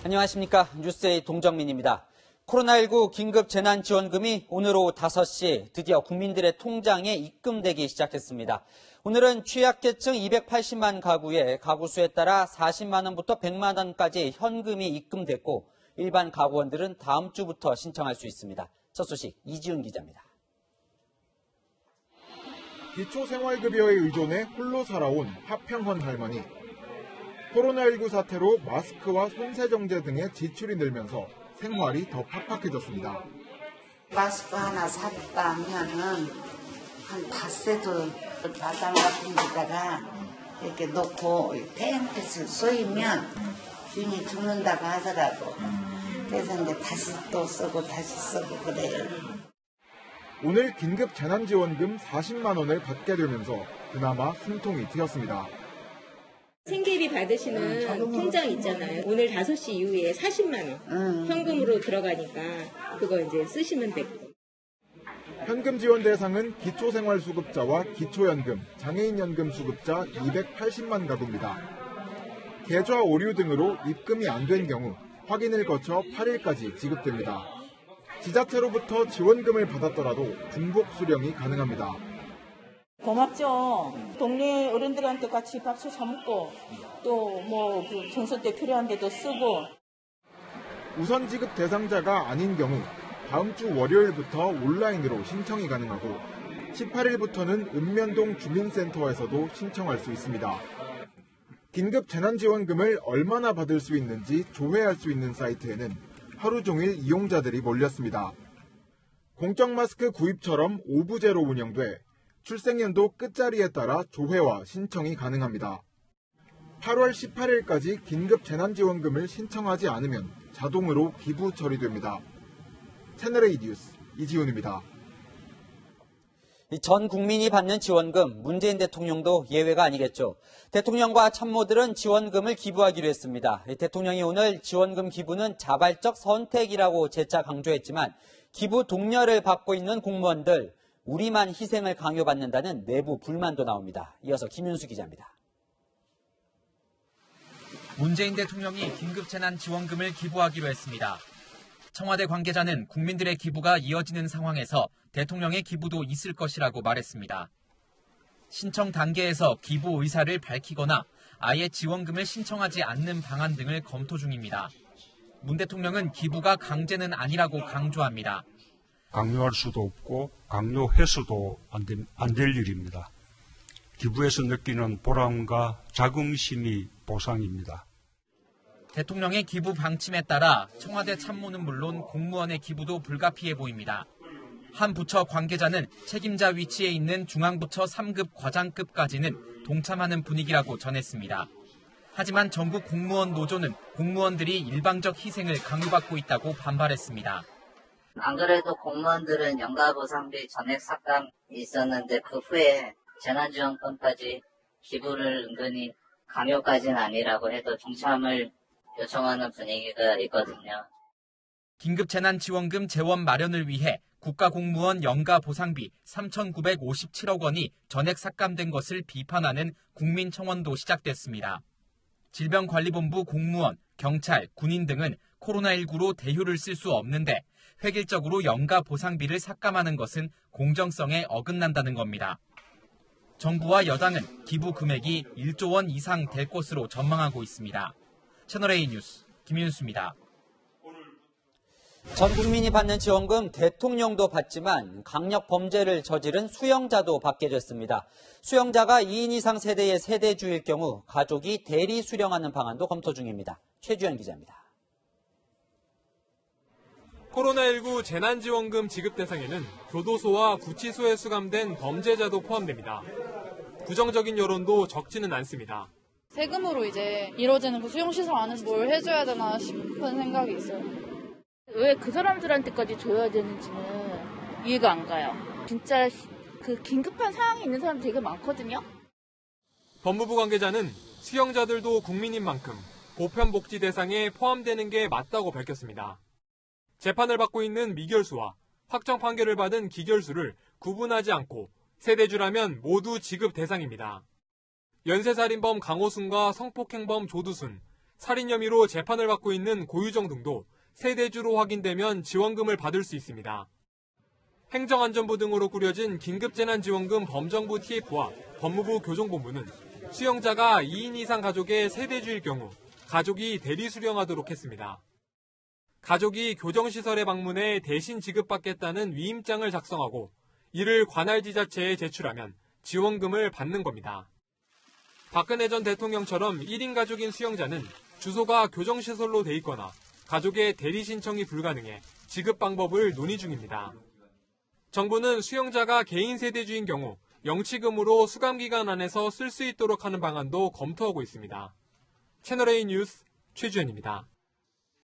안녕하십니까. 뉴스의 동정민입니다. 코로나19 긴급재난지원금이 오늘 오후 5시 드디어 국민들의 통장에 입금되기 시작했습니다. 오늘은 취약계층 280만 가구에 가구 수에 따라 40만 원부터 100만 원까지 현금이 입금됐고 일반 가구원들은 다음 주부터 신청할 수 있습니다. 첫 소식 이지훈 기자입니다. 기초생활급여에 의존해 홀로 살아온 하평헌 할머니. 코로나19 사태로 마스크와 손세정제 등의 지출이 늘면서 생활이 더 팍팍해졌습니다. 마스크 하나 샀다 하면은 한 닷새도 마당 같은 데다가 이렇게 놓고 땡볕을 쏘이면 괜히 죽는다고 하더라고. 그래서 이제 다시 또 쓰고 다시 쓰고 그래요. 오늘 긴급 재난지원금 40만 원을 받게 되면서 그나마 숨통이 트였습니다. 생계비 받으시는 통장 있잖아요. 오늘 5시 이후에 40만 원 현금으로 들어가니까 그거 이제 쓰시면 되고. 현금 지원 대상은 기초생활수급자와 기초연금, 장애인연금 수급자 280만 가구입니다. 계좌 오류 등으로 입금이 안 된 경우 확인을 거쳐 8일까지 지급됩니다. 지자체로부터 지원금을 받았더라도 중복 수령이 가능합니다. 고맙죠. 동네 어른들한테 같이 박수 쳐먹고 또 그 정서 때 필요한 데도 쓰고. 우선 지급 대상자가 아닌 경우 다음 주 월요일부터 온라인으로 신청이 가능하고 18일부터는 읍면동 주민센터에서도 신청할 수 있습니다. 긴급 재난지원금을 얼마나 받을 수 있는지 조회할 수 있는 사이트에는 하루 종일 이용자들이 몰렸습니다. 공적 마스크 구입처럼 오부제로 운영돼 출생연도 끝자리에 따라 조회와 신청이 가능합니다. 8월 18일까지 긴급 재난지원금을 신청하지 않으면 자동으로 기부 처리됩니다. 채널A 뉴스 이지훈입니다. 전 국민이 받는 지원금, 문재인 대통령도 예외가 아니겠죠. 대통령과 참모들은 지원금을 기부하기로 했습니다. 대통령이 오늘 지원금 기부는 자발적 선택이라고 재차 강조했지만 기부 독려를 받고 있는 공무원들, 우리만 희생을 강요받는다는 내부 불만도 나옵니다. 이어서 김윤수 기자입니다. 문재인 대통령이 긴급재난지원금을 기부하기로 했습니다. 청와대 관계자는 국민들의 기부가 이어지는 상황에서 대통령의 기부도 있을 것이라고 말했습니다. 신청 단계에서 기부 의사를 밝히거나 아예 지원금을 신청하지 않는 방안 등을 검토 중입니다. 문 대통령은 기부가 강제는 아니라고 강조합니다. 강요할 수도 없고 강요해서도 안 될 일입니다. 기부에서 느끼는 보람과 자긍심이 보상입니다. 대통령의 기부 방침에 따라 청와대 참모는 물론 공무원의 기부도 불가피해 보입니다. 한 부처 관계자는 책임자 위치에 있는 중앙부처 3급 과장급까지는 동참하는 분위기라고 전했습니다. 하지만 전국 공무원 노조는 공무원들이 일방적 희생을 강요받고 있다고 반발했습니다. 안 그래도 공무원들은 연가보상비 전액 삭감이 있었는데 그 후에 재난지원금까지 기부를 은근히 강요까지는 아니라고 해도 동참을 요청하는 분위기가 있거든요. 긴급재난지원금 재원 마련을 위해 국가공무원 연가보상비 3,957억 원이 전액 삭감된 것을 비판하는 국민청원도 시작됐습니다. 질병관리본부 공무원, 경찰, 군인 등은 코로나19로 대휴를 쓸 수 없는데 획일적으로 연가보상비를 삭감하는 것은 공정성에 어긋난다는 겁니다. 정부와 여당은 기부 금액이 1조 원 이상 될 것으로 전망하고 있습니다. 채널A 뉴스 김윤수입니다. 전 국민이 받는 지원금 대통령도 받지만 강력 범죄를 저지른 수영자도 받게 됐습니다. 수영자가 2인 이상 세대의 세대주일 경우 가족이 대리 수령하는 방안도 검토 중입니다. 최주현 기자입니다. 코로나19 재난지원금 지급 대상에는 교도소와 구치소에 수감된 범죄자도 포함됩니다. 부정적인 여론도 적지는 않습니다. 세금으로 이제 이루어지는 그 수용시설 안에서 뭘 해줘야 되나 싶은 생각이 있어요. 왜 그 사람들한테까지 줘야 되는지는 이해가 안 가요. 진짜 그 긴급한 상황이 있는 사람 되게 많거든요. 법무부 관계자는 수용자들도 국민인 만큼 보편복지 대상에 포함되는 게 맞다고 밝혔습니다. 재판을 받고 있는 미결수와 확정 판결을 받은 기결수를 구분하지 않고 세대주라면 모두 지급 대상입니다. 연쇄살인범 강호순과 성폭행범 조두순, 살인 혐의로 재판을 받고 있는 고유정 등도 세대주로 확인되면 지원금을 받을 수 있습니다. 행정안전부 등으로 꾸려진 긴급재난지원금 범정부 TF와 법무부 교정본부는 수용자가 2인 이상 가족의 세대주일 경우 가족이 대리 수령하도록 했습니다. 가족이 교정시설에 방문해 대신 지급받겠다는 위임장을 작성하고 이를 관할지자체에 제출하면 지원금을 받는 겁니다. 박근혜 전 대통령처럼 1인 가족인 수용자는 주소가 교정시설로 돼 있거나 가족의 대리 신청이 불가능해 지급 방법을 논의 중입니다. 정부는 수용자가 개인 세대주인 경우 영치금으로 수감기간 안에서 쓸 수 있도록 하는 방안도 검토하고 있습니다. 채널A 뉴스 최주현입니다.